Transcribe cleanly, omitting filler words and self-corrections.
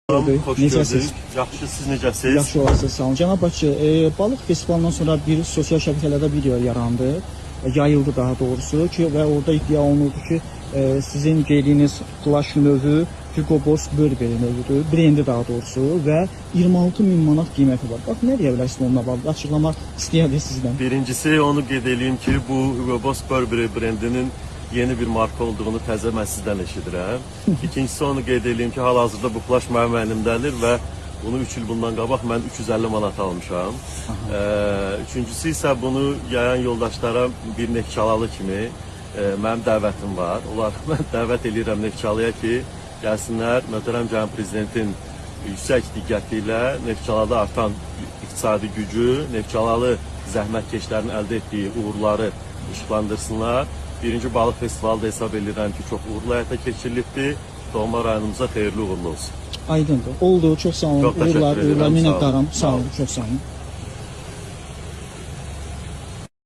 Hoş Necəsiz? gördük. Yaxşı, siz necəsiz? Yaxşı olasınız, sağ olun. Cənab Bakı, balıq festivalından sonra bir sosial şəbəkələrdə video yarandı, yayıldı daha doğrusu ki və orada iddia olunurdu ki, sizin giydiyiniz plaş növü Hugo Boss Burberry növüdür, brendi daha doğrusu və 26 min manat qiyməti var. Bax, nə deyə bilərsiniz onunla bağlı? Açıqlamaq istəyərdik sizdən. Birincisi onu qeyd edeyim ki, bu Hugo Boss Burberry brendinin yeni bir marka olduğunu təzə mən sizdən eşidirəm. İkincisi onu qeyd edeyim ki, hal-hazırda bu plaş mənim əlimdədir və bunu 3 il bundan qabaq mən 350 manat almışam. Üçüncüsü isə bunu yayan yoldaşlara bir Neftçalalı kimi mənim dəvətim var. Onlara mən dəvət edirəm Neftçalıya ki, gəlsinlər, möhtərəm Cənab Prezidentin yüksək diqqəti ilə Neftçalada artan iqtisadi gücü, Neftçalalı zəhmətkeşlərin əldə etdiyi uğurları işıqlandırsınlar. Birinci balıq festivalı da hesab edirəm ki, çox uğurlu həyata keçirilibdir. Doğma rayonumuza xeyirli uğurlu olsun. Aydındır. Oldu. Çox sağ olun. Çox təşəkkür edirəm. Uğurlar, minnətdaram. Sağ olun. Çox sağ olun.